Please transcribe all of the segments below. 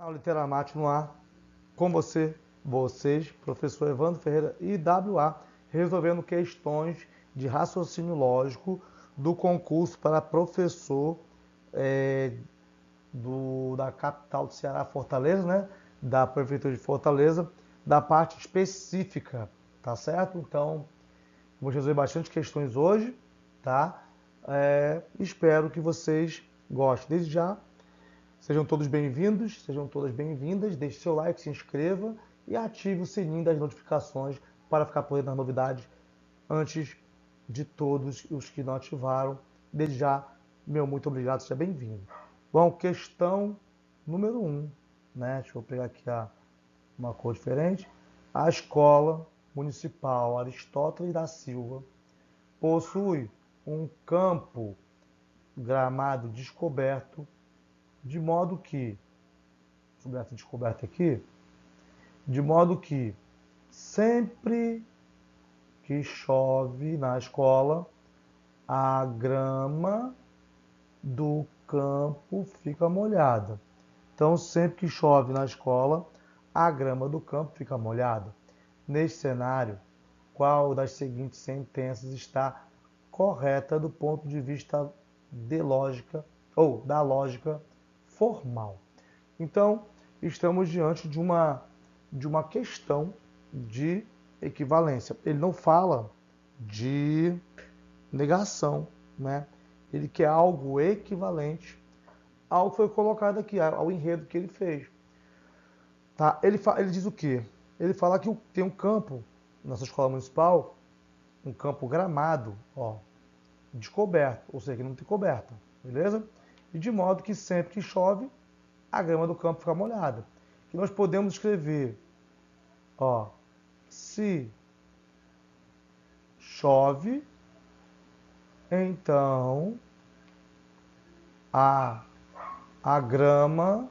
Aula Literamate no ar, com vocês, professor Evandro Ferreira e WA, resolvendo questões de raciocínio lógico do concurso para professor da capital do Ceará, Fortaleza, né? Da Prefeitura de Fortaleza, da parte específica, tá certo? Então, vou resolver bastante questões hoje, tá? Espero que vocês gostem. Desde já, sejam todos bem-vindos, sejam todas bem-vindas. Deixe seu like, se inscreva e ative o sininho das notificações para ficar por dentro das novidades antes de todos os que não ativaram. Desde já, meu muito obrigado, seja bem-vindo. Bom, questão número 1, né? Deixa eu pegar aqui uma cor diferente. A Escola Municipal Aristóteles da Silva possui um campo gramado descoberto, de modo que, descoberto aqui, de modo que sempre que chove na escola, a grama do campo fica molhada. Então, sempre que chove na escola, a grama do campo fica molhada. Neste cenário, qual das seguintes sentenças está correta do ponto de vista de lógica ou da lógica formal? Então, estamos diante de uma questão de equivalência. Ele não fala de negação, né? Ele quer algo equivalente ao que foi colocado aqui, ao enredo que ele fez. Tá? Ele diz o quê? Ele fala que tem um campo, nossa escola municipal, um campo gramado, ó, descoberto, ou seja, que não tem coberta, beleza? E de modo que sempre que chove, a grama do campo fica molhada. Que nós podemos escrever, ó, se chove, então a grama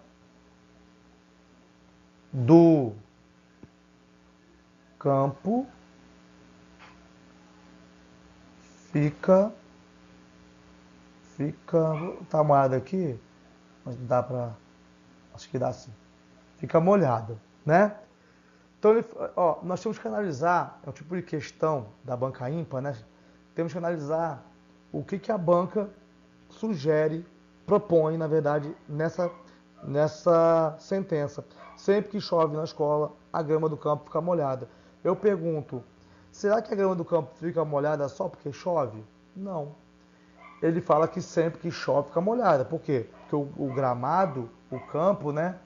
do campo fica tá molhada aqui, mas dá para, acho que dá sim. Fica molhada, né? Então, nós temos que analisar, é um tipo de questão da banca ímpar, né? Temos que analisar o que a banca sugere, propõe, na verdade, nessa sentença. Sempre que chove na escola, a grama do campo fica molhada. Eu pergunto, será que a grama do campo fica molhada só porque chove? Não. Ele fala que sempre que chove fica molhada. Por quê? Porque o gramado, o campo, né?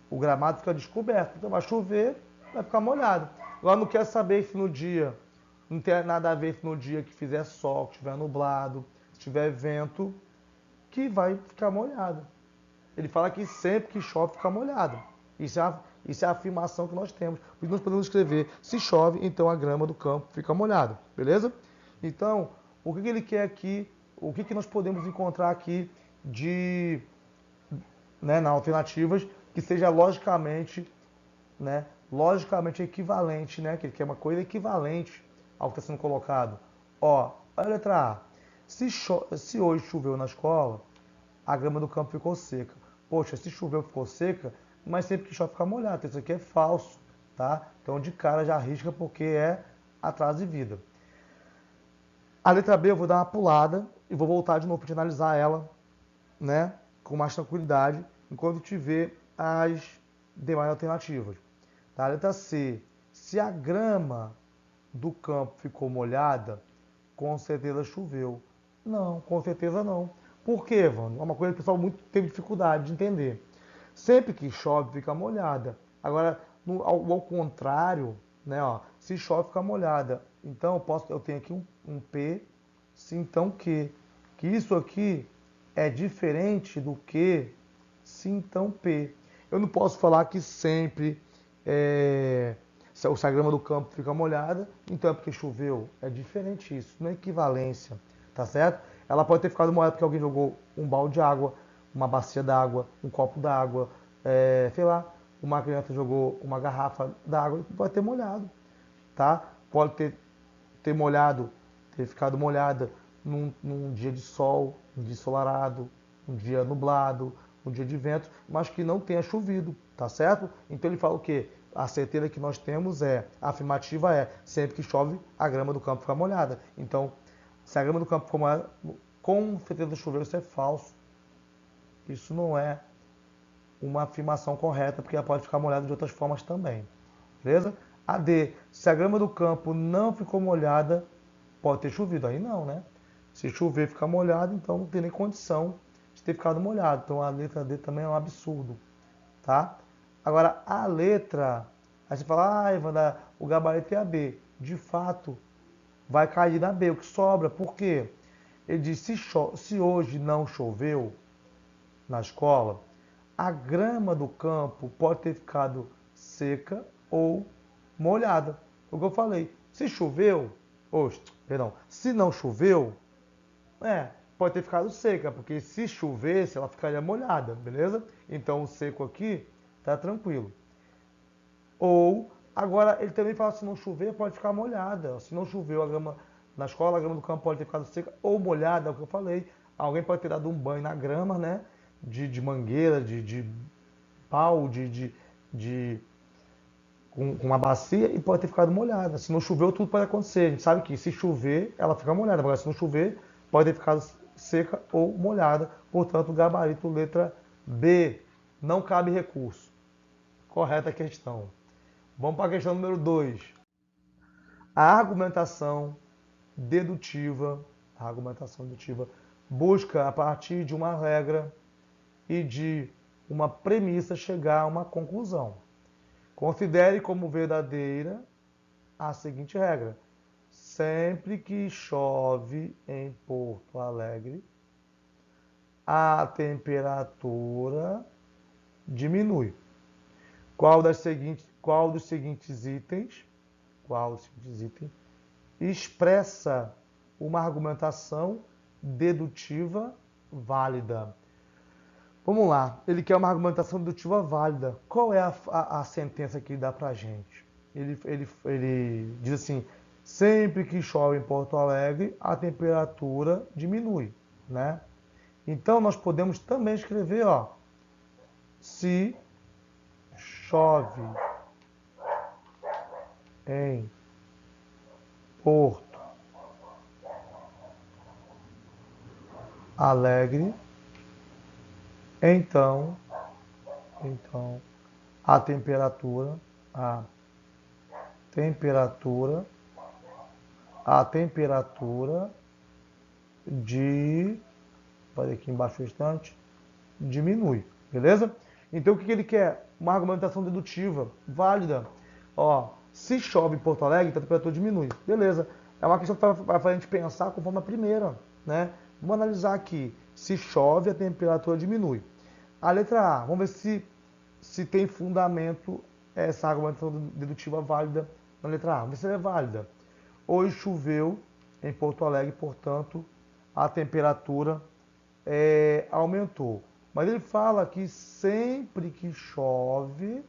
O gramado fica descoberto. Então vai chover, vai ficar molhado. Agora não quer saber se no dia, não tem nada a ver se no dia que fizer sol, que estiver nublado, se tiver vento, que vai ficar molhado. Ele fala que sempre que chove fica molhado. Isso é a afirmação que nós temos. Por isso nós podemos escrever, se chove, então a grama do campo fica molhada. Beleza? Então, o que ele quer aqui, o que nós podemos encontrar aqui de, né, nas alternativas que seja logicamente, né, logicamente equivalente, né, que ele quer uma coisa equivalente ao que está sendo colocado. Ó, a letra A. Se hoje choveu na escola, a grama do campo ficou seca. Poxa, se choveu ficou seca, mas sempre que chove fica molhado. Então, isso aqui é falso, tá? Então de cara já arrisca porque é atraso de vida. A letra B eu vou dar uma pulada e vou voltar de novo para te analisar ela, né, com mais tranquilidade, enquanto te ver as demais alternativas. Tá? A letra C, se a grama do campo ficou molhada, com certeza choveu. Não, com certeza não. Por quê, Vando? É uma coisa que o pessoal muito teve dificuldade de entender. Sempre que chove, fica molhada. Agora, ao contrário, né, ó, se chove, fica molhada. Então, eu tenho aqui um P, se então que isso aqui é diferente do que se então P. Eu não posso falar que sempre se a grama do campo fica molhada, então é porque choveu. É diferente isso, não é equivalência, tá certo? Ela pode ter ficado molhada porque alguém jogou um balde de água, uma bacia d'água, um copo d'água, sei lá, uma criança jogou uma garrafa d'água e pode ter molhado, tá? Pode ter molhado, ter ficado molhada num dia de sol, um dia ensolarado, um dia nublado, no dia de vento, mas que não tenha chovido, tá certo? Então ele fala o quê? A certeza que nós temos a afirmativa é, sempre que chove, a grama do campo fica molhada. Então, se a grama do campo for molhada, com certeza choveu, isso é falso. Isso não é uma afirmação correta, porque ela pode ficar molhada de outras formas também. Beleza? A D, se a grama do campo não ficou molhada, pode ter chovido. Aí não, né? Se chover e ficar molhado, então não tem nem condição de ter ficado molhado. Então a letra D também é um absurdo, tá? Agora, a letra, aí você fala, ah, Evandro, o gabarito é a B. De fato, vai cair na B, o que sobra. Por quê? Ele diz, se hoje não choveu na escola, a grama do campo pode ter ficado seca ou molhada. O que eu falei, se choveu, perdão, se não choveu, pode ter ficado seca, porque se chovesse, ela ficaria molhada, beleza? Então o seco aqui tá tranquilo. Ou, agora ele também fala, se não chover, pode ficar molhada. Se não choveu a grama na escola, a grama do campo pode ter ficado seca ou molhada, é o que eu falei. Alguém pode ter dado um banho na grama, né? De mangueira, de pau, com uma bacia e pode ter ficado molhada. Se não choveu, tudo pode acontecer. A gente sabe que se chover, ela fica molhada. Agora, se não chover, pode ter ficado seca ou molhada. Portanto, gabarito letra B. Não cabe recurso. Correta a questão. Vamos para a questão número 2. A argumentação dedutiva busca, a partir de uma regra e de uma premissa, chegar a uma conclusão. Considere como verdadeira a seguinte regra. Sempre que chove em Porto Alegre, a temperatura diminui. Qual dos seguintes itens expressa uma argumentação dedutiva válida? Vamos lá, ele quer uma argumentação dedutiva válida. Qual é a sentença que ele dá pra gente? Ele diz assim, sempre que chove em Porto Alegre, a temperatura diminui, né? Então nós podemos também escrever, ó, se chove em Porto Alegre, então a temperatura vai aqui embaixo o instante, diminui, beleza? Então o que ele quer? Uma argumentação dedutiva, válida. Ó, se chove em Porto Alegre, então a temperatura diminui, beleza? É uma questão que vai fazer a gente pensar conforme a primeira, né? Vamos analisar aqui. Se chove, a temperatura diminui. A letra A, vamos ver se tem fundamento essa argumentação dedutiva válida na letra A. Vamos ver se ela é válida. Hoje choveu em Porto Alegre, portanto, a temperatura aumentou. Mas ele fala que sempre que chove,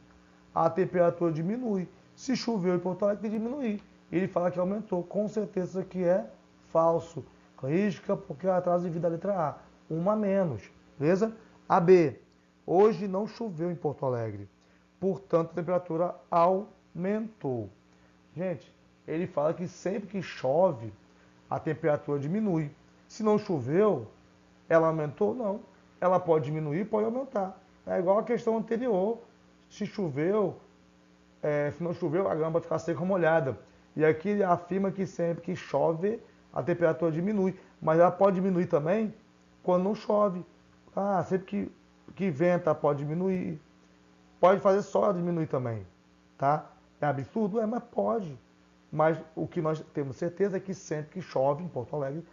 a temperatura diminui. Se choveu em Porto Alegre, tem que diminuir. Ele fala que aumentou. Com certeza isso aqui é falso. Risca porque é atraso devido à letra A. Uma a menos. Beleza? A B. Hoje não choveu em Porto Alegre. Portanto, a temperatura aumentou. Gente, ele fala que sempre que chove, a temperatura diminui. Se não choveu, ela aumentou? Não. Ela pode diminuir, pode aumentar. É igual a questão anterior. Se choveu, se não choveu, a grama vai ficar seca ou molhada. E aqui ele afirma que sempre que chove, a temperatura diminui. Mas ela pode diminuir também quando não chove. Ah, sempre que venta pode diminuir. Pode fazer só diminuir também. Tá? É absurdo? Mas pode. Mas o que nós temos certeza é que sempre que chove em Porto Alegre,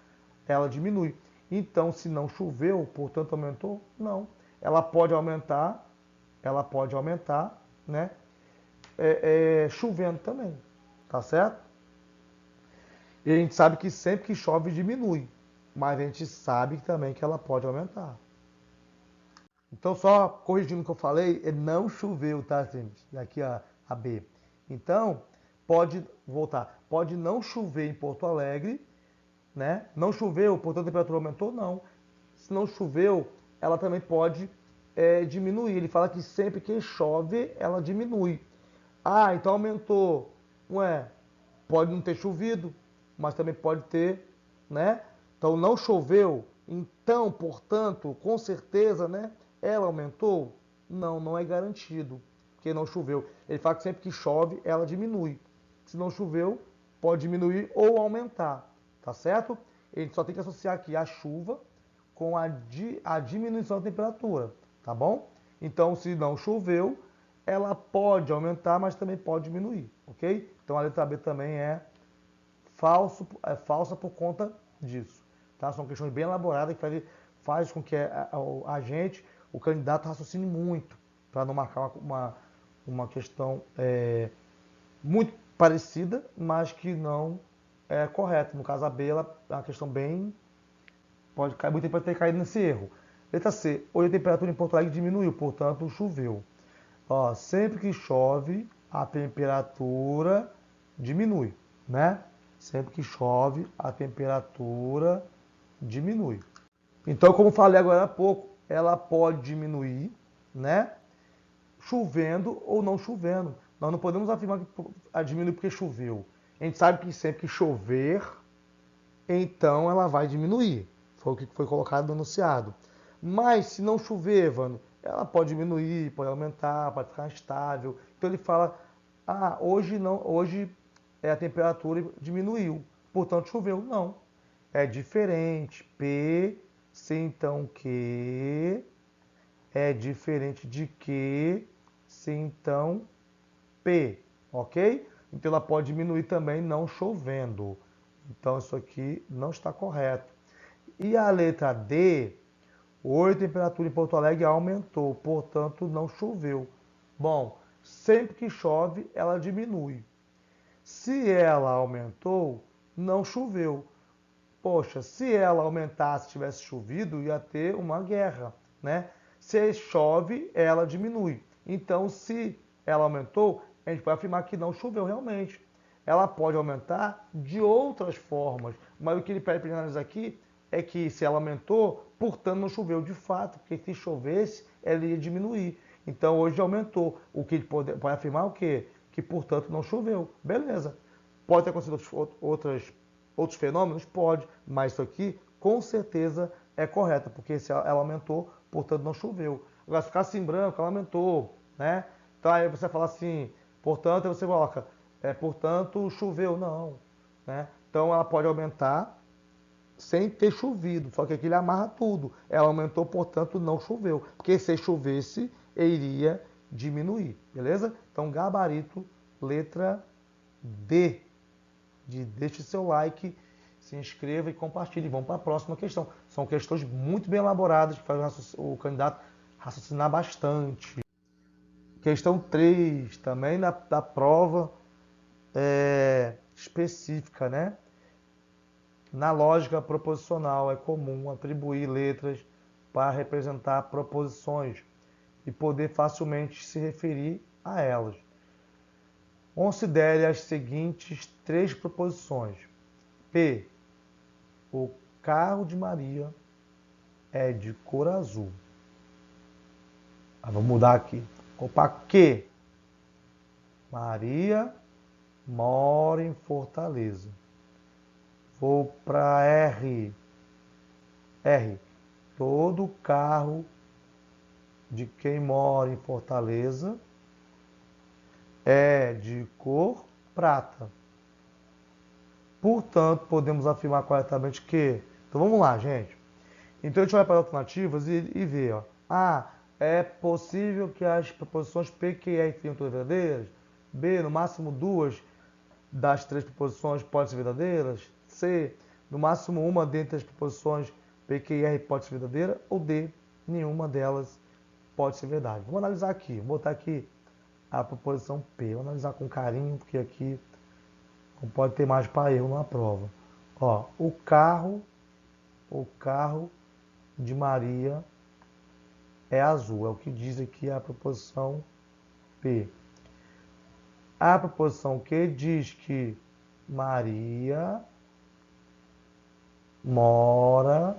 ela diminui. Então, se não choveu, portanto aumentou? Não. Ela pode aumentar, né? Chovendo também, tá certo? E a gente sabe que sempre que chove diminui, mas a gente sabe também que ela pode aumentar. Então, só corrigindo o que eu falei, não choveu, tá, gente? Aqui a B. Então, pode não chover em Porto Alegre, né? Não choveu, portanto a temperatura aumentou? Não. Se não choveu, ela também pode diminuir. Ele fala que sempre que chove, ela diminui. Ah, então aumentou. Ué, pode não ter chovido, mas também pode ter, né? Então não choveu, então, portanto, com certeza, né? Ela aumentou? Não, não é garantido, porque não choveu. Ele fala que sempre que chove, ela diminui. Se não choveu, pode diminuir ou aumentar, tá certo? Ele só tem que associar aqui a chuva com a diminuição da temperatura, tá bom? Então, se não choveu, ela pode aumentar, mas também pode diminuir, ok? Então a letra B também é falsa por conta disso, tá? São questões bem elaboradas que faz com que a gente, o candidato, raciocine muito para não marcar uma questão muito parecida, mas que não é correta. No caso, a B ela é uma questão bem. Pode cair, muito pode ter caído nesse erro. Letra C. Hoje a temperatura em Porto Alegre diminuiu, portanto choveu. Ó, sempre que chove, a temperatura diminui, né? Sempre que chove, a temperatura diminui. Então, como falei agora há pouco, ela pode diminuir, né? Chovendo ou não chovendo. Nós não podemos afirmar que diminui porque choveu. A gente sabe que sempre que chover, então ela vai diminuir. Foi o que foi colocado no enunciado. Mas se não chover, Evandro, ela pode diminuir, pode aumentar, pode ficar estável. Então ele fala, hoje não, hoje a temperatura diminuiu, portanto choveu. Não, é diferente. P, se então que, é diferente de que, se então P, ok? Então ela pode diminuir também não chovendo. Então isso aqui não está correto. E a letra D, hoje a temperatura em Porto Alegre aumentou, portanto não choveu. Bom, sempre que chove, ela diminui. Se ela aumentou, não choveu. Poxa, se ela aumentasse, tivesse chovido, ia ter uma guerra, né? Se chove, ela diminui. Então, se ela aumentou, a gente pode afirmar que não choveu realmente. Ela pode aumentar de outras formas, mas o que ele pede para analisar aqui é que se ela aumentou, portanto não choveu de fato, porque se chovesse, ela ia diminuir. Então hoje aumentou. O que ele pode afirmar é o quê? Que portanto não choveu. Beleza. Pode ter acontecido outros fenômenos? Pode, mas isso aqui com certeza é correto, porque se ela aumentou, portanto não choveu. Agora, se ficar assim branco, ela aumentou, né? Então aí você fala assim, portanto, aí você coloca, portanto, choveu, não, né? Então ela pode aumentar sem ter chovido, só que aqui ele amarra tudo. Ela aumentou, portanto, não choveu, porque se chovesse, iria diminuir, beleza? Então, gabarito, letra D. Deixe seu like, se inscreva e compartilhe. Vamos para a próxima questão. São questões muito bem elaboradas que fazem o candidato raciocinar bastante. Questão 3, também da prova específica, né? Na lógica proposicional é comum atribuir letras para representar proposições e poder facilmente se referir a elas. Considere as seguintes 3 proposições. P. O carro de Maria é de cor azul. Vamos mudar aqui. Opa, Q. Maria mora em Fortaleza. Vou para R. R. Todo carro de quem mora em Fortaleza é de cor prata. Portanto, podemos afirmar corretamente que... Então vamos lá, gente. Então a gente vai para as alternativas e ver. Ó. É possível que as proposições P, Q e R sejam todas verdadeiras? B, no máximo 2 das 3 proposições podem ser verdadeiras? C, no máximo uma dentre as proposições P, Q e R pode ser verdadeira? Ou D, nenhuma delas pode ser verdade? Vamos analisar aqui. Vou botar aqui a proposição P. Vou analisar com carinho, porque aqui não pode ter mais para erro na prova. Ó, o carro de Maria é azul. É o que diz aqui a proposição P. A proposição Q diz que Maria mora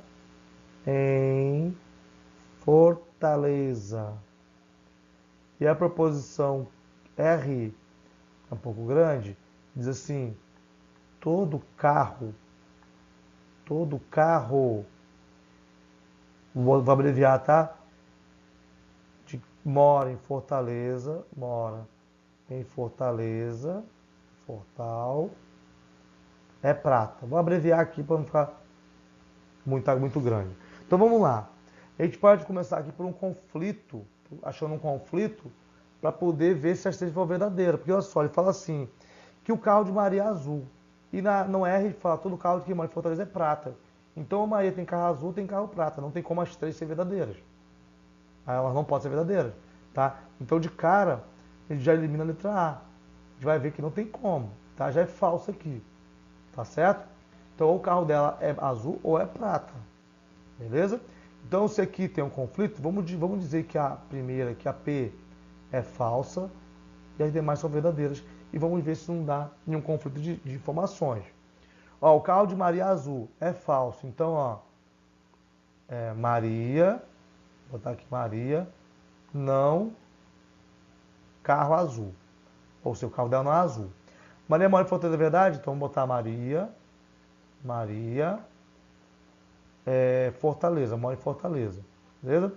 em fortaleza. E a proposição R, é um pouco grande, diz assim, todo carro, vou abreviar, tá? Mora em Fortaleza, Fortal, é prata. Vou abreviar aqui para não ficar muito grande. Então vamos lá. A gente pode começar aqui por um conflito, achando um conflito, para poder ver se a esteja for verdadeira. Porque olha só, ele fala assim, que o carro de Maria é azul. E no R ele fala, todo carro de quem mora em Fortaleza é prata. Então a Maria tem carro azul, tem carro prata. Não tem como as três ser verdadeiras. Elas não podem ser verdadeiras. Tá? Então de cara, a gente já elimina a letra A. A gente vai ver que não tem como. Tá? Já é falso aqui. Tá certo? Então ou o carro dela é azul ou é prata. Beleza? Então se aqui tem um conflito, vamos dizer que a primeira, que a P é falsa e as demais são verdadeiras. E vamos ver se não dá nenhum conflito de informações. Ó, o carro de Maria azul é falso. Então, ó, Maria, vou botar aqui Maria, não carro azul. Ou seu carro dela não é azul. Maria mora em Fortaleza, é verdade? Então vamos botar Maria, Fortaleza, mora em Fortaleza. Beleza?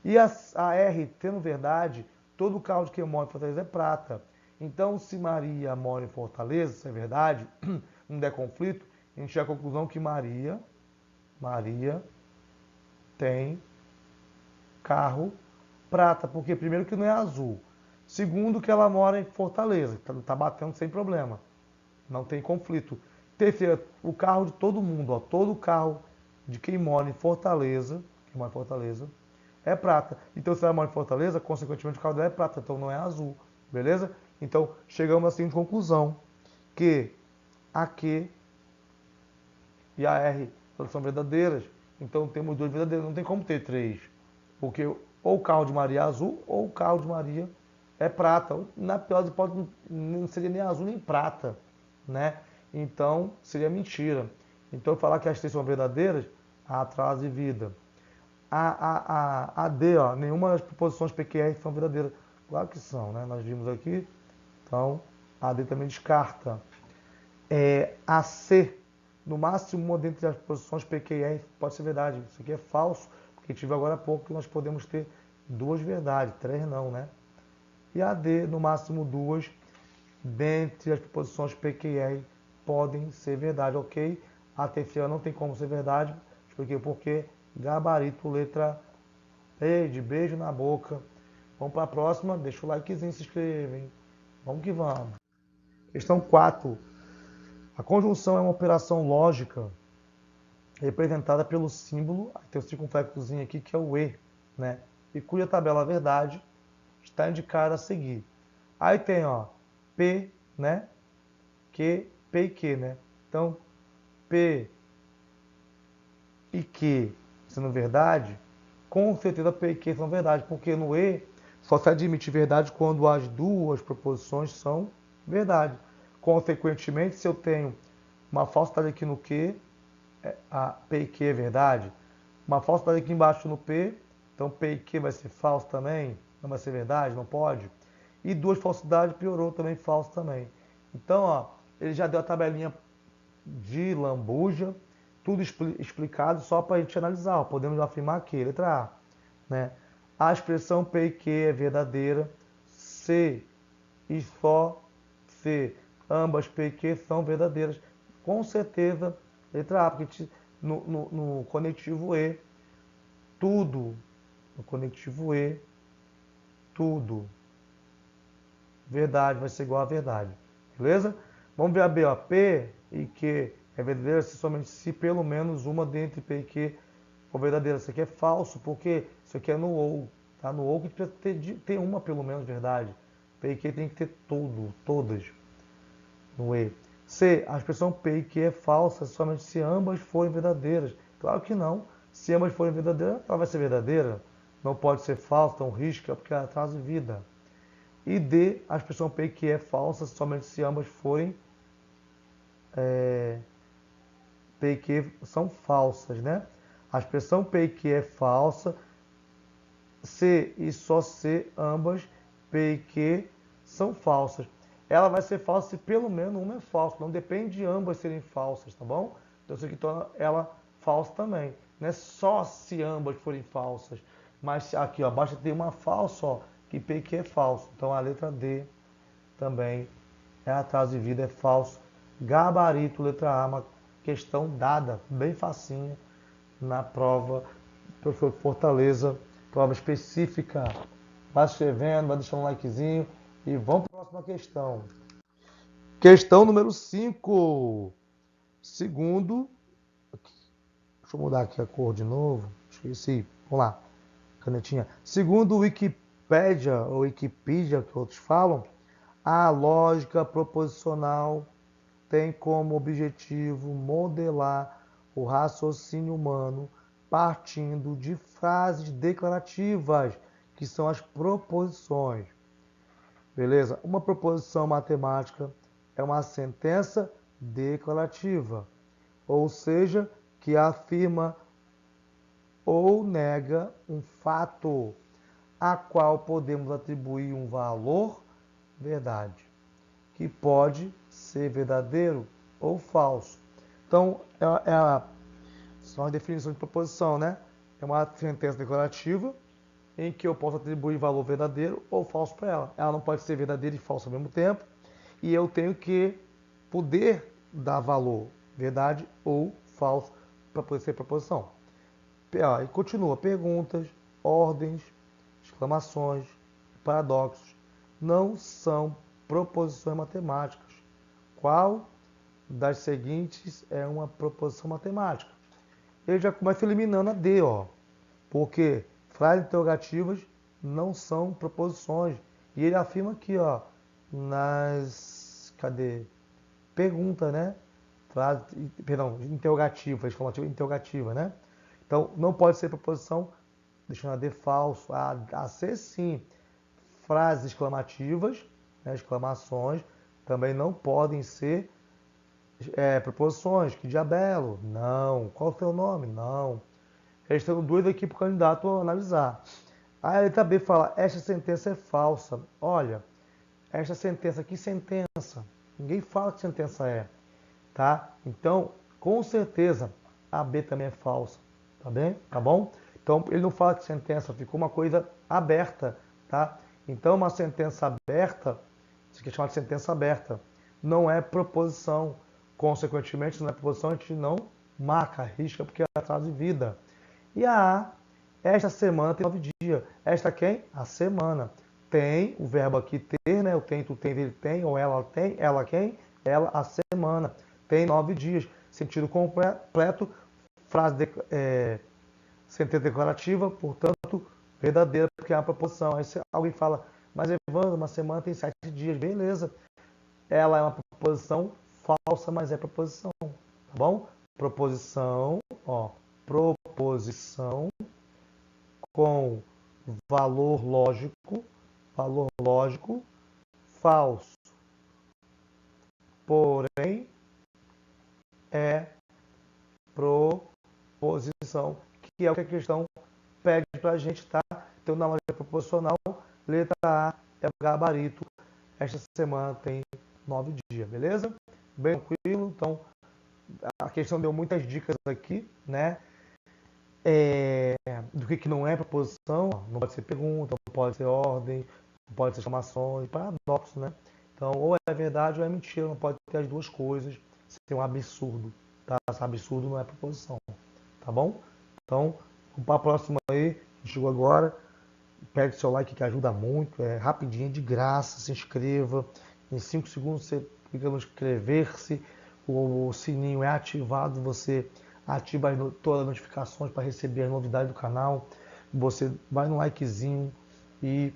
E a R, tendo verdade, todo carro de quem mora em Fortaleza é prata. Então, se Maria mora em Fortaleza, se é verdade, não der conflito, a gente chega à conclusão que Maria tem carro prata, porque primeiro que não é azul, segundo que ela mora em Fortaleza, tá batendo sem problema, não tem conflito. Terceiro, o carro de todo mundo, ó, todo carro de quem mora em Fortaleza, é prata. Então se ela mora em Fortaleza, consequentemente o carro dela é prata, então não é azul, beleza? Então chegamos assim de conclusão que a Q e a R elas são verdadeiras, então temos duas verdadeiras, não tem como ter três, porque ou o carro de Maria é azul ou o carro de Maria é prata. Na pior das hipóteses, não seria nem azul nem prata, né? Então seria mentira. Então falar que as três são verdadeiras, atraso e vida. A D, ó, nenhuma das proposições PQR são verdadeiras. Claro que são, né? Nós vimos aqui. Então, a D também descarta. A C, no máximo, uma dentre as proposições PQR pode ser verdade. Isso aqui é falso, porque tive agora há pouco que nós podemos ter duas verdades, três não, né? E a D, no máximo duas, dentre as proposições PQR podem ser verdade, ok? A terceira não tem como ser verdade, expliquei por quê. Gabarito, letra E, de beijo na boca. Vamos para a próxima, deixa o likezinho, se inscreva, hein? Vamos que vamos. Questão 4. A conjunção é uma operação lógica representada pelo símbolo, tem o circunflexozinho aqui que é o E, né? E cuja tabela verdade está indicada a seguir. Aí tem, ó, P, né? P e Q, né? Então, P e Q sendo verdade, com certeza P e Q são verdade, porque no E só se admite verdade quando as duas proposições são verdade. Consequentemente, se eu tenho uma falsidade aqui no Q, a P e Q é verdade. Uma falsidade aqui embaixo no P, então P e Q vai ser falso também, não vai ser verdade, não pode. E duas falsidades piorou também, falso também. Então, ó, ele já deu a tabelinha de lambuja, tudo explicado só para a gente analisar. Ó. Podemos afirmar aqui, letra A, né? A expressão P e Q é verdadeira, C e só C, ambas P e Q são verdadeiras. Com certeza, letra A, porque no conectivo E, tudo, no conectivo E, tudo, verdade vai ser igual a verdade, beleza? Vamos ver a B, ó, P e Q é verdadeira se somente se pelo menos uma dentre P e Q for verdadeira. Isso aqui é falso, porque isso aqui é no OU, tá? No OU que precisa ter uma pelo menos verdade. P e Q tem que ter todas no E. C, a expressão P e Q é falsa somente se ambas forem verdadeiras. Claro que não. Se ambas forem verdadeiras, ela vai ser verdadeira. Não pode ser falsa, então risca, porque ela traz vida. E D, a expressão P e Q é falsa somente se ambas forem P e Q são falsas, né? A expressão P e Q é falsa C e só C, ambas, P e Q, são falsas. Ela vai ser falsa se pelo menos uma é falsa. Não depende de ambas serem falsas, tá bom? Então isso aqui torna ela falsa também. Não é só se ambas forem falsas. Mas aqui, ó, basta ter uma falsa, ó, que P e Q é falso. Então a letra D também é atraso de vida, é falso. Gabarito, letra A, uma questão dada, bem facinho, na prova, professor Fortaleza, prova específica. Vai escrevendo, vai deixando um likezinho e vamos para a próxima questão. Questão número 5. Segundo, deixa eu mudar aqui a cor de novo, esqueci, vamos lá, canetinha. Segundo o Wikipédia, ou Wikipedia, que outros falam, a lógica proposicional tem como objetivo modelar o raciocínio humano partindo de frases declarativas, que são as proposições. Beleza? Uma proposição matemática é uma sentença declarativa, ou seja, que afirma ou nega um fato a qual podemos atribuir um valor, verdade, que pode ser verdadeiro ou falso. Então, são as definições de proposição, né? É uma sentença declarativa em que eu posso atribuir valor verdadeiro ou falso para ela. Ela não pode ser verdadeira e falsa ao mesmo tempo, e eu tenho que poder dar valor, verdade ou falso, para poder ser proposição. E continua, perguntas, ordens, exclamações, paradoxos, não são proposições matemáticas. Qual das seguintes é uma proposição matemática? Ele já começa eliminando a D, ó, porque frases interrogativas não são proposições. E ele afirma aqui, ó, cadê? Pergunta, né? Frase, perdão, interrogativa, exclamativa interrogativa, né? Então, não pode ser proposição, deixando a D falso. A C, sim. Frases exclamativas, né, exclamações, também não podem ser proposições. Que diabelo? Não. Qual o seu nome? Não. Restando dúvida aqui para o candidato analisar. A letra B fala, esta sentença é falsa. Olha, esta sentença, que sentença? Ninguém fala que sentença é, tá? Então, com certeza, a B também é falsa, tá bem? Tá bom? Então, ele não fala que sentença, ficou uma coisa aberta, tá? Então, uma sentença aberta, isso aqui é chamado de sentença aberta, não é proposição. Consequentemente, se não é proposição, a gente não marca, risca, porque é atraso de vida. E a A, esta semana tem 9 dias. Esta quem? A semana. Tem o verbo aqui ter, né? Eu tenho, tu tem, ele tem, ou ela tem, ela quem? Ela, a semana. Tem 9 dias. Sentido completo, sentença declarativa, portanto, verdadeira, porque é uma proposição. Aí alguém fala, mas Evandro, uma semana tem 7 dias. Beleza. Ela é uma proposição falsa, mas é proposição. Tá bom? Proposição, ó. Proposição com valor lógico falso. Porém, é proposição, que é o que a questão pede para a gente, tá? Então, na lógica proposicional, letra A é o gabarito. Esta semana tem 9 dias, beleza? Bem tranquilo. Então, a questão deu muitas dicas aqui, né? Do que não é proposição, não pode ser pergunta, não pode ser ordem, não pode ser exclamações, paradoxo, né? Então, ou é verdade ou é mentira, não pode ter as duas coisas, ser um absurdo, tá? Esse absurdo não é proposição, tá bom? Então, vamos para a próxima aí, chegou agora, pede seu like que ajuda muito, é rapidinho, de graça, se inscreva, em 5 segundos você clica no inscrever-se, o sininho é ativado, você ativa todas as notificações para receber as novidades do canal, você vai no likezinho e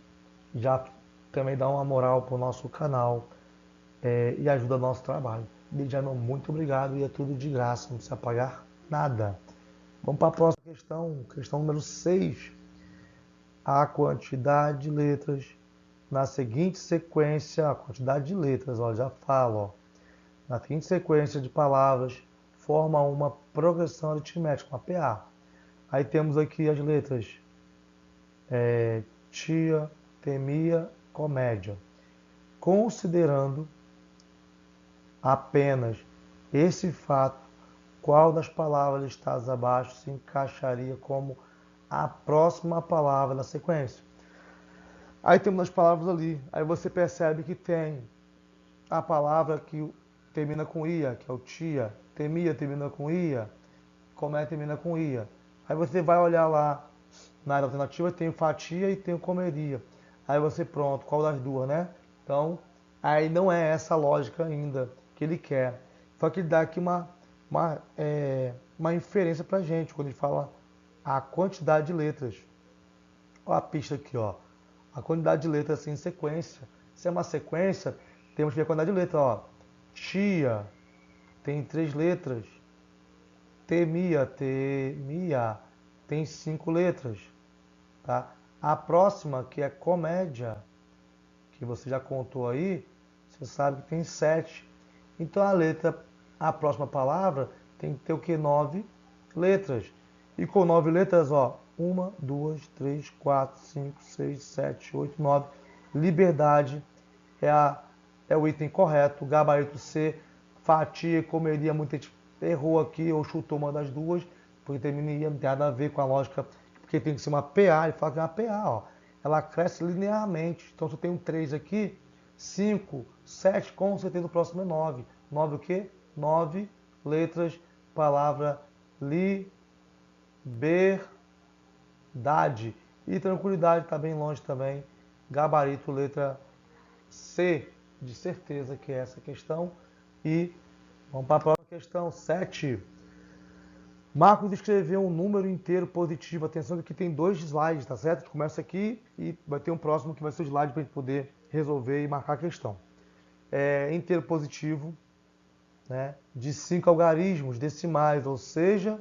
já também dá uma moral para o nosso canal e ajuda o nosso trabalho. Desde já, muito obrigado e é tudo de graça, não precisa pagar nada. Vamos para a próxima questão número 6. A quantidade de letras na seguinte sequência, a quantidade de letras, ó, já falo, ó, na seguinte sequência de palavras forma uma progressão aritmética, uma PA. Aí temos aqui as letras tia, temia, comédia. Considerando apenas esse fato, qual das palavras listadas abaixo se encaixaria como a próxima palavra da sequência? Aí temos as palavras ali. Aí você percebe que tem a palavra que termina com ia, que é o tia. Temia termina com ia. Comédia termina com ia. Aí você vai olhar lá na área alternativa, tem o fatia e tem o comeria. Aí você, pronto, qual das duas, né? Então, aí não é essa a lógica ainda que ele quer. Só que ele dá aqui uma inferência pra gente, quando ele fala a quantidade de letras. Olha a pista aqui, ó. A quantidade de letras assim, em sequência. Se é uma sequência, temos que ver a quantidade de letras, ó. Tia tem 3 letras. Temia tem 5 letras, tá? A próxima, que é comédia, que você já contou aí, você sabe que tem 7. Então a próxima palavra tem que ter o que? 9 letras. E com 9 letras, ó, 1, 2, 3, 4, 5, 6, 7, 8, 9. Liberdade é o item correto. Gabarito C, fatia, comeria, muita gente errou aqui ou chutou uma das duas, porque terminaria, não tem nada a ver com a lógica, porque tem que ser uma PA, ele fala que é uma PA, ó. Ela cresce linearmente. Então, se eu tenho 3 aqui, 5, 7, com certeza o próximo é 9. 9 o quê? 9 letras, palavra liberdade. E tranquilidade está bem longe também. Gabarito, letra C, de certeza que é essa questão. E vamos para a próxima questão, 7. Marcos escreveu um número inteiro positivo. Atenção que aqui tem 2 slides, tá certo? A gente começa aqui e vai ter um próximo que vai ser o slide para a gente poder resolver e marcar a questão. Inteiro positivo, né, de 5 algarismos decimais, ou seja,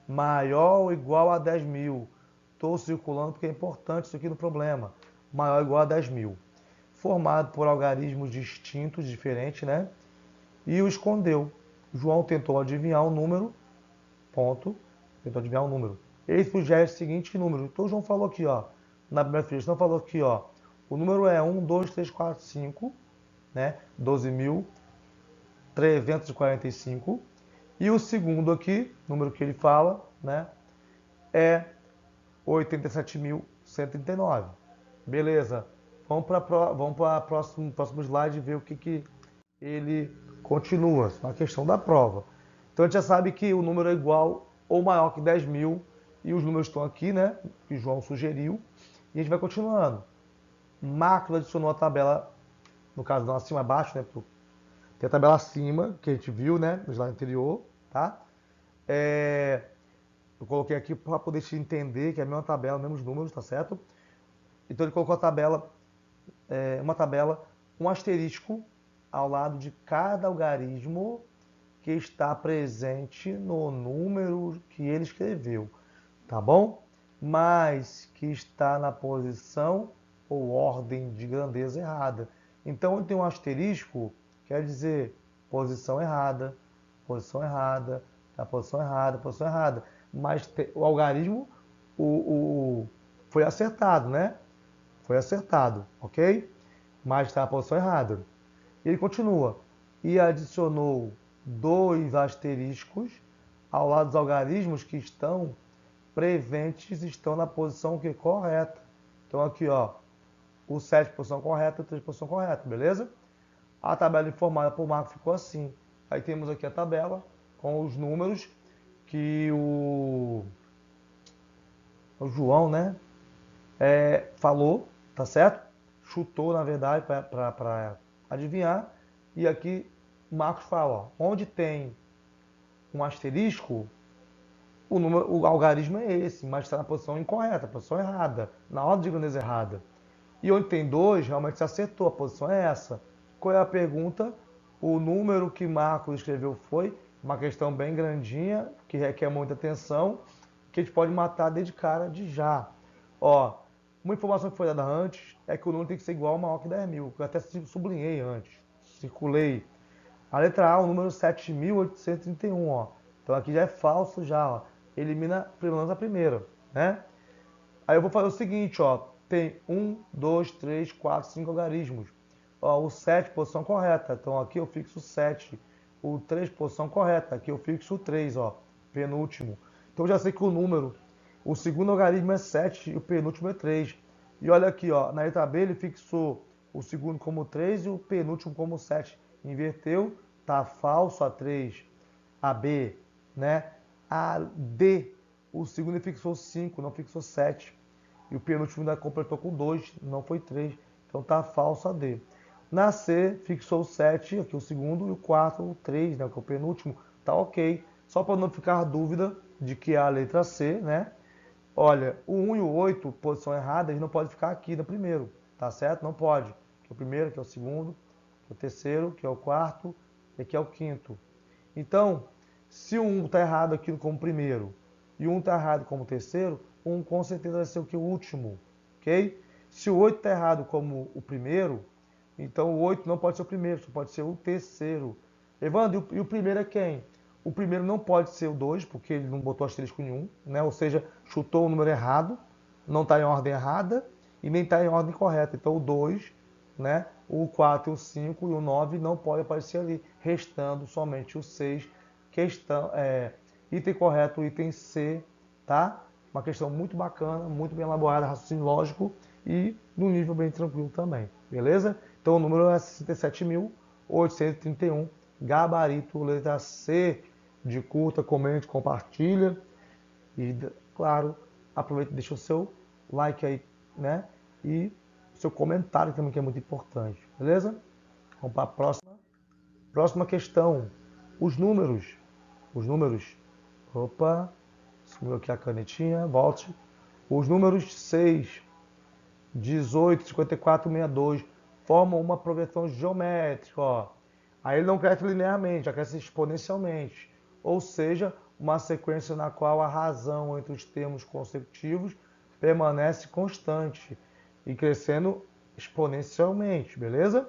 maior ou igual a 10.000. Estou circulando porque é importante isso aqui no problema. Maior ou igual a 10.000. Formado por algarismos distintos, diferentes, né? E o escondeu. João tentou adivinhar o número, ponto, tentou adivinhar o número. Ele sugere o seguinte número. Então o João falou aqui, ó, na primeira sugestão falou aqui, ó, o número é 1, 2, 3, 4, 5, né? 12.345. E o segundo aqui, número que ele fala, né, é 87.139. Beleza. Vamos para o próximo slide e ver o que ele continua. Isso é uma questão da prova. Então a gente já sabe que o número é igual ou maior que 10.000 e os números estão aqui, né? Que o João sugeriu. E a gente vai continuando. Marcos adicionou a tabela, no caso não acima abaixo, né? Tem a tabela acima, que a gente viu, né? No slide anterior, tá? Eu coloquei aqui para poder te entender que é a mesma tabela, mesmos números, tá certo? Então ele colocou a tabela, uma tabela, um asterisco ao lado de cada algarismo que está presente no número que ele escreveu, tá bom? Mas que está na posição ou ordem de grandeza errada. Então ele tem um asterisco, quer dizer posição errada, posição errada, a posição errada, posição errada. Mas o algarismo foi acertado, né? Foi acertado, ok? Mas está a posição errada. E ele continua. E adicionou 2 asteriscos ao lado dos algarismos que estão presentes, estão na posição que correta. Então aqui, ó, o 7 posição correta e o 3 posição correta, beleza? A tabela informada por Marco ficou assim. Aí temos aqui a tabela com os números que o João, né, falou, tá certo? Chutou, na verdade, para adivinhar. E aqui Marcos fala, ó, onde tem um asterisco, o algarismo é esse, mas está na posição incorreta, posição errada, na ordem de grandeza errada. E onde tem 2, realmente se acertou, a posição é essa. Qual é a pergunta? O número que Marcos escreveu foi uma questão bem grandinha, que requer muita atenção, que a gente pode matar desde cara de já. Ó, uma informação que foi dada antes é que o número tem que ser igual ou maior que 10.000, que eu até sublinhei antes, circulei. A letra A, o número 7.831, ó. Então aqui já é falso já, ó. Elimina pelo menos a primeira, né? Aí eu vou fazer o seguinte, ó. Tem 1, 2, 3, 4, 5 algarismos. Ó, o 7, posição correta. Então aqui eu fixo o 7. O 3, posição correta. Aqui eu fixo o 3, ó. Penúltimo. Então eu já sei que o número, o segundo algarismo é 7 e o penúltimo é 3. E olha aqui, ó. Na letra B ele fixou o segundo como 3 e o penúltimo como 7. Inverteu, tá falso a 3. A B, né? A D, o segundo ele fixou 5, não fixou 7. E o penúltimo ainda completou com 2, não foi 3. Então tá falso a D. Na C, fixou o 7, aqui o segundo, e o 4, o 3, né, que é o penúltimo, tá ok. Só para não ficar dúvida de que é a letra C, né? Olha, o 1 e o 8, posição errada, eles não podem ficar aqui no primeiro, tá certo? Não pode. Aqui é o primeiro, aqui é o segundo, aqui é o terceiro, aqui é o quarto, e aqui é o quinto. Então, se o 1 está errado aqui como primeiro e o 1 está errado como terceiro, o 1 com certeza vai ser o que? O último, ok? Se o 8 está errado como o primeiro, então o 8 não pode ser o primeiro, só pode ser o terceiro. Evandro, e o primeiro é quem? O primeiro não pode ser o 2, porque ele não botou asterisco nenhum, né? Ou seja, chutou o número errado, não está em ordem errada e nem está em ordem correta. Então o 2, né? O 4, o 5 e o 9 não podem aparecer ali, restando somente o 6, questão, item correto, item C, tá? Uma questão muito bacana, muito bem elaborada, raciocínio lógico e num nível bem tranquilo também, beleza? Então o número é 67.831, gabarito, letra C, de curta, comente, compartilha e, claro, aproveita e deixa o seu like aí, né? E seu comentário também, que é muito importante, beleza? Vamos para a próxima questão. Os números. Os números. Opa, sumiu aqui a canetinha, volte. Os números 6, 18, 54, 62 formam uma progressão geométrica, ó. Aí ele não cresce linearmente, já cresce exponencialmente. Ou seja, uma sequência na qual a razão entre os termos consecutivos permanece constante e crescendo exponencialmente, beleza?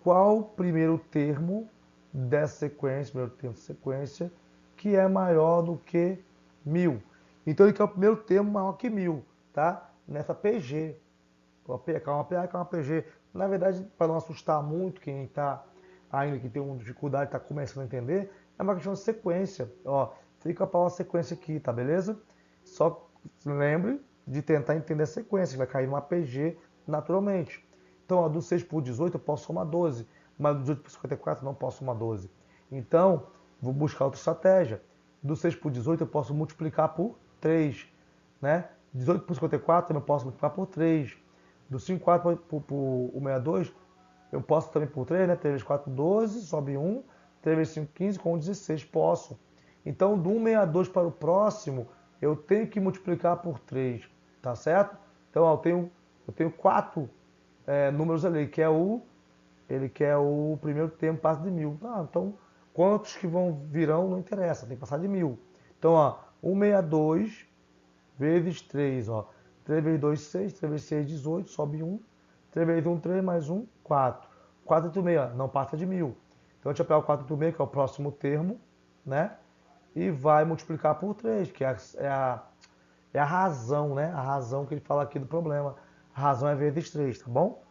Qual o primeiro termo dessa sequência, que é maior do que 1000? Então ele quer o primeiro termo maior que 1000, tá? Nessa PG. Que é uma PA, que é uma PG. Na verdade, para não assustar muito quem está ainda que tem uma dificuldade, está começando a entender, é uma questão de sequência. Ó, fica para uma sequência aqui, tá beleza? Só lembre de tentar entender a sequência, que vai cair numa PG naturalmente. Então, ó, do 6 por 18 eu posso somar 12, mas do 18 por 54 eu não posso somar 12. Então, vou buscar outra estratégia. Do 6 por 18 eu posso multiplicar por 3, né? 18 por 54 eu posso multiplicar por 3. Do 54 por o 62, eu posso também por 3, né? 3 vezes 4, 12, sobe 1. 3 vezes 5, 15, com 16, posso. Então, do 162 para o próximo, eu tenho que multiplicar por 3, tá certo? Então, ó, eu tenho 4 números ali, ele quer o primeiro termo passa de 1000. Ah, então, quantos que virão não interessa, tem que passar de 1000. Então, ó, 162 vezes 3, ó. 3 vezes 2, 6. 3 vezes 6, 18. Sobe 1. 3 vezes 1, 3. Mais 1, 4. 486, não passa de 1000. Então, a gente vai pegar o 486, que é o próximo termo, né? E vai multiplicar por 3, que é a razão, né? A razão que ele fala aqui do problema. A razão é vezes 3, tá bom?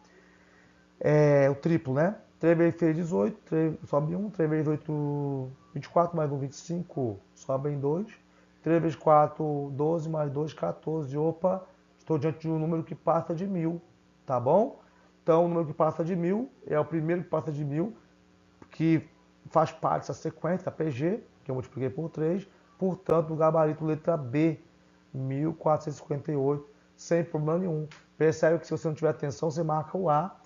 É o triplo, né? 3 vezes 6, 18. 3, sobe 1. 3 vezes 8, 24. Mais 1, 25. Sobe 2. 3 vezes 4, 12, mais 2, 14. Opa, estou diante de um número que passa de 1000, tá bom? Então, o número que passa de 1000 é o primeiro que passa de 1000, que faz parte dessa sequência, da PG, que eu multipliquei por 3. Portanto, o gabarito letra B, 1458, sem problema nenhum. Percebe que se você não tiver atenção, você marca o A,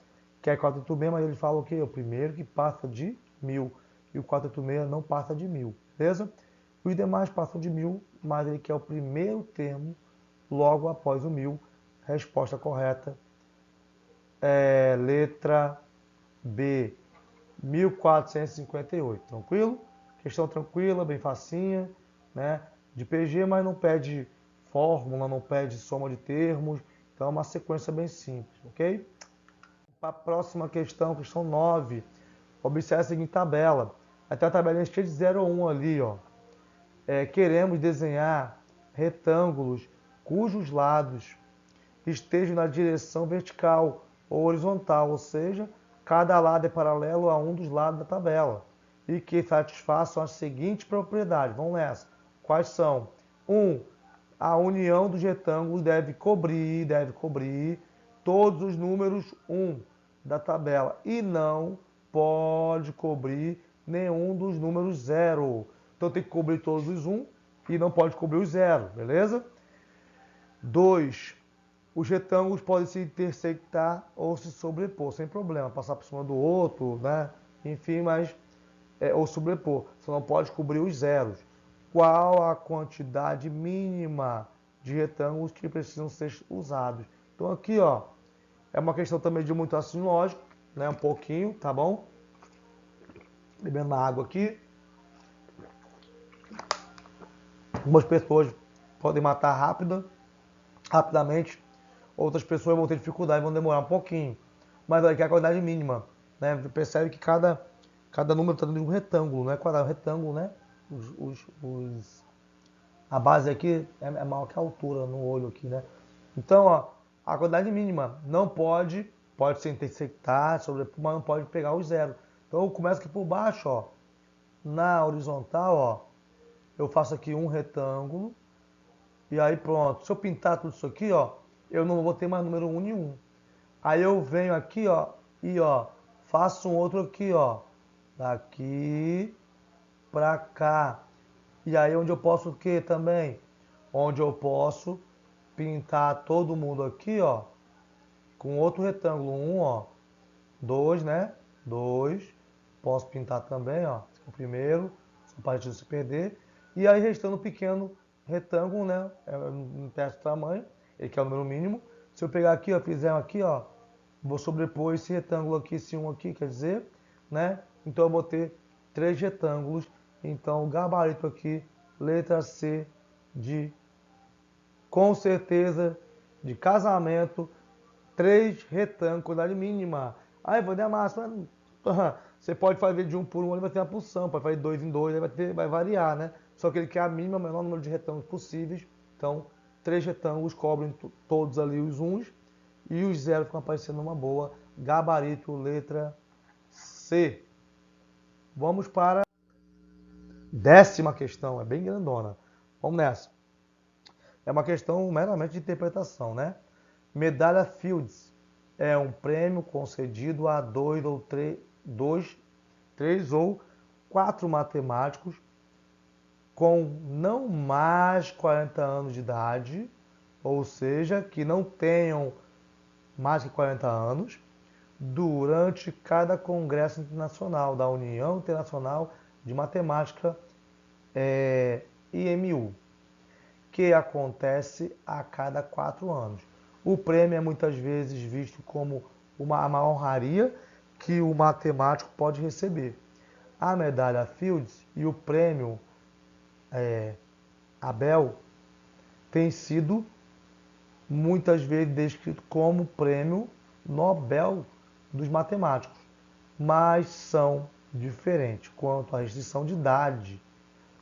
que é 486, mas ele fala o quê? O primeiro que passa de 1000. E o 486 não passa de 1000, beleza? Os demais passam de 1000, mas ele quer o primeiro termo logo após o 1000. Resposta correta é letra B, 1458. Tranquilo? Questão tranquila, bem facinha, né? De PG, mas não pede fórmula, não pede soma de termos. Então é uma sequência bem simples, ok? Para a próxima questão, questão 9. Observe a seguinte tabela. Vai ter a tabelinha cheia de 0 a 1 ali, ó. Queremos desenhar retângulos cujos lados estejam na direção vertical ou horizontal, ou seja, cada lado é paralelo a um dos lados da tabela, e que satisfaçam as seguintes propriedades. Vamos nessa. Quais são? 1. A união dos retângulos deve cobrir todos os números 1 da tabela e não pode cobrir nenhum dos números 0. Então tem que cobrir todos os 1 e não pode cobrir os 0, beleza? 2. Os retângulos podem se intersectar ou se sobrepor, sem problema, passar por cima do outro, né? Enfim, mas ou sobrepor, você não pode cobrir os zeros. Qual a quantidade mínima de retângulos que precisam ser usados? Então aqui, ó, é uma questão também de muito raciocínio lógico, né? Um pouquinho, tá bom? Bebendo uma água aqui. Algumas pessoas podem matar rapidamente. Outras pessoas vão ter dificuldade, vão demorar um pouquinho. Mas aqui é a quantidade mínima, né? Você percebe que cada número está dentro de um retângulo, não é quadrado, é um retângulo, né? A base aqui é maior que a altura no olho aqui, né? Então, ó, a quantidade mínima não pode se intersectar, sobrepor, mas não pode pegar os zeros. Então eu começo aqui por baixo, ó. Na horizontal, ó, eu faço aqui um retângulo. E aí pronto. Se eu pintar tudo isso aqui, ó, eu não vou ter mais número 1 nenhum. Aí eu venho aqui, ó, e ó, faço um outro aqui, ó. Daqui pra cá. E aí onde eu posso o que também? Onde eu posso pintar todo mundo aqui, ó, com outro retângulo. Um, ó, dois, né? Dois. Posso pintar também, ó, o primeiro, só para a gente não se perder. E aí restando um pequeno retângulo, né? Um teste de tamanho, ele que é o número mínimo. Se eu pegar aqui, ó, fizer aqui, ó, vou sobrepor esse retângulo aqui, esse um aqui, quer dizer, né? Então eu vou ter 3 retângulos. Então o gabarito aqui, letra C, de com certeza de casamento, 3 retângulos, quantidade mínima. Aí vou dar máxima. Você pode fazer de 1 por 1, ele vai ter uma pulsão, pode fazer de 2 em 2, vai variar, né? Só que ele quer a mínima, o menor número de retângulos possíveis. Então, 3 retângulos cobrem todos ali os uns e os zeros ficam aparecendo numa boa. Gabarito, letra C. Vamos para a 10ª questão, é bem grandona. Vamos nessa. É uma questão meramente de interpretação, né? Medalha Fields é um prêmio concedido a 3 ou 4 matemáticos com não mais 40 anos de idade, ou seja, que não tenham mais de 40 anos, durante cada congresso internacional da União Internacional de Matemática, IMU, que acontece a cada 4 anos. O prêmio é muitas vezes visto como a maior honraria que o matemático pode receber. A medalha Fields e o prêmio Abel têm sido muitas vezes descrito como prêmio Nobel dos matemáticos, mas são diferentes quanto à restrição de idade,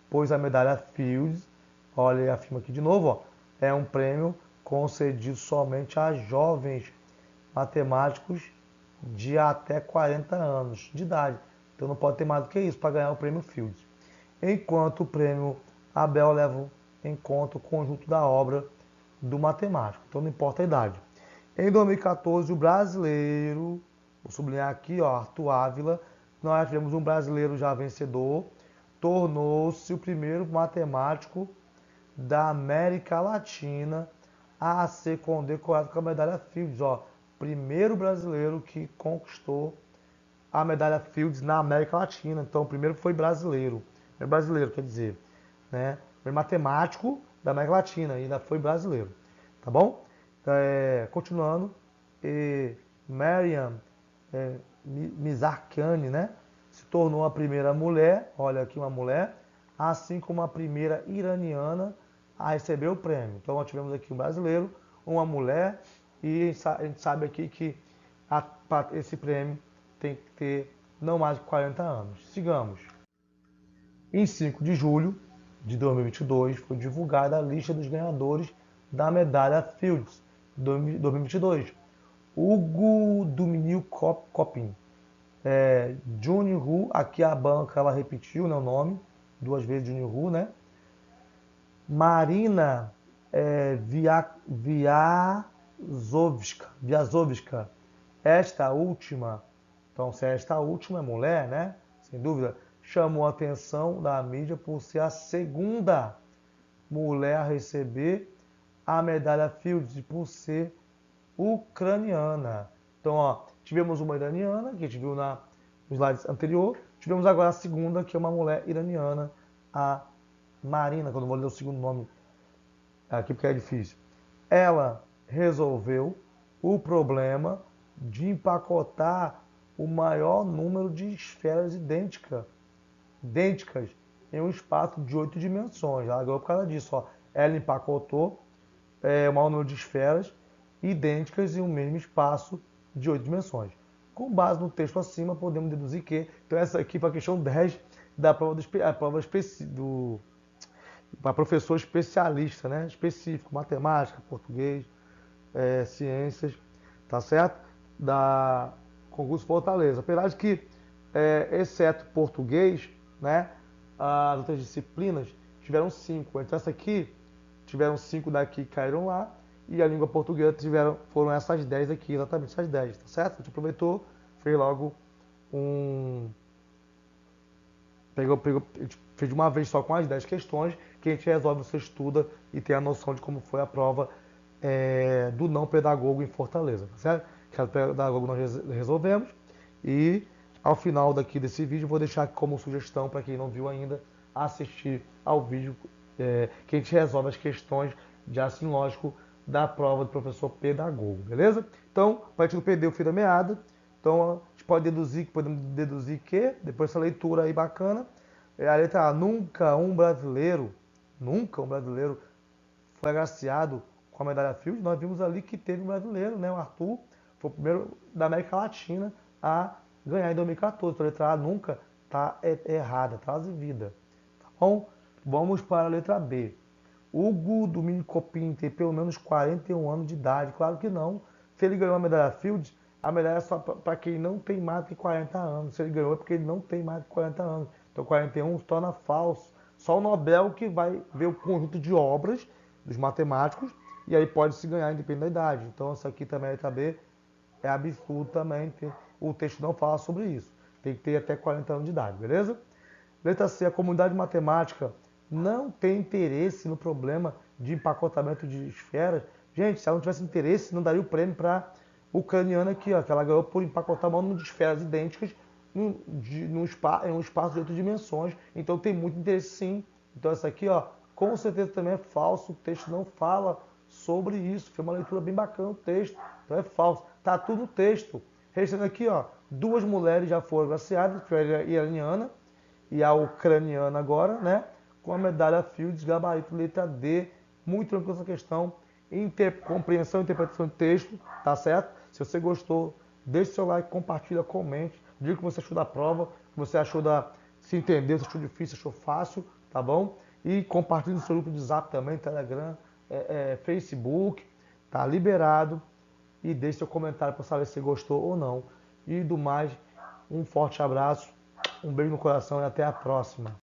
pois a medalha Fields, olha, afirma aqui de novo, ó, é um prêmio concedido somente a jovens matemáticos de até 40 anos de idade. Então não pode ter mais do que isso para ganhar o prêmio Fields. Enquanto o prêmio Abel leva em conta o conjunto da obra do matemático. Então não importa a idade. Em 2014, o brasileiro, vou sublinhar aqui, ó, Arthur Ávila, nós tivemos um brasileiro já vencedor, tornou-se o primeiro matemático da América Latina a ser condecorado com a medalha Fields. Ó, primeiro brasileiro que conquistou a medalha Fields na América Latina. Então, o primeiro foi brasileiro. É brasileiro, quer dizer, né? Foi matemático da América Latina e ainda foi brasileiro. Tá bom? Continuando, Mariam Mirzakhani, né? Se tornou a primeira mulher, olha aqui uma mulher, assim como a primeira iraniana a receber o prêmio. Então nós tivemos aqui um brasileiro, uma mulher, e a gente sabe aqui que esse prêmio tem que ter não mais de 40 anos. Sigamos. Em 5 de julho de 2022 foi divulgada a lista dos ganhadores da medalha Fields, 2022. Hugo Dominil Copin. Junihu, aqui a banca ela repetiu, né, o nome, duas vezes Junihu, né? Marina Viazovska. Esta última, então se esta última é mulher, né? Sem dúvida, chamou a atenção da mídia por ser a segunda mulher a receber a medalha Fields por ser ucraniana. Então, ó, tivemos uma iraniana, que a gente viu no slide anterior, tivemos agora a segunda, que é uma mulher iraniana, a Marina, quando eu vou ler o segundo nome aqui porque é difícil. Ela resolveu o problema de empacotar o maior número de esferas idênticas em um espaço de 8 dimensões. Ela ganhou por causa disso. Ó. Ela empacotou o maior número de esferas idênticas em um mesmo espaço de 8 dimensões. Com base no texto acima, podemos deduzir que... Então essa aqui foi a questão 10 da prova para professor especialista, né? Específico, matemática, português, ciências, tá certo? Da concurso Fortaleza. Apesar de que, exceto português, né? As outras disciplinas tiveram 5. Então essa aqui, tiveram 5 daqui que caíram lá, e a língua portuguesa foram essas 10 aqui, exatamente essas 10, tá certo? A gente aproveitou, fez logo fez de uma vez só com as 10 questões, que a gente resolve, você estuda e tem a noção de como foi a prova do não pedagogo em Fortaleza, tá certo? Que é o pedagogo nós resolvemos, e ao final desse vídeo, vou deixar aqui como sugestão para quem não viu ainda, assistir ao vídeo que a gente resolve as questões de assim lógico da prova do professor pedagogo, beleza? Então, para a gente não perder o fio da meada, então a gente podemos deduzir que, depois dessa leitura aí bacana, a letra A, nunca um brasileiro foi agraciado com a medalha Fields. Nós vimos ali que teve um brasileiro, né? O Arthur, foi o primeiro da América Latina a ganhar em 2014. Então a letra A nunca está errada, traz vida. Tá bom? Vamos para a letra B. Hugo Domingos Copin tem pelo menos 41 anos de idade. Claro que não. Se ele ganhou a medalha Fields, a medalha é só para quem não tem mais de 40 anos. Se ele ganhou é porque ele não tem mais de 40 anos. Então 41 se torna falso. Só o Nobel que vai ver o conjunto de obras dos matemáticos e aí pode se ganhar independente da idade. Então isso aqui também, a letra B, é absurdo também. O texto não fala sobre isso. Tem que ter até 40 anos de idade, beleza? Letra C, a comunidade matemática não tem interesse no problema de empacotamento de esferas. Gente, se ela não tivesse interesse, não daria o prêmio para a ucraniana aqui, ó, que ela ganhou por empacotar o maior número de esferas idênticas em um espaço de 8 dimensões. Então tem muito interesse sim. Então essa aqui, ó, com certeza também é falso. O texto não fala sobre isso. Foi uma leitura bem bacana o texto. Então é falso. Tá tudo no texto. Restando aqui, ó, 2 mulheres já foram agraciadas, que foi a iraniana e a ucraniana agora, né? Com a medalha Fields, gabarito letra D. Muito tranquilo essa questão. Compreensão e interpretação de texto, tá certo? Se você gostou, deixe seu like, compartilha, comente. Diga o que você achou da prova, o que você achou se entendeu, se achou difícil, se achou fácil, tá bom? E compartilhe no seu grupo de Zap também, Telegram, Facebook, tá liberado. E deixe seu comentário para saber se gostou ou não. E do mais, um forte abraço, um beijo no coração e até a próxima.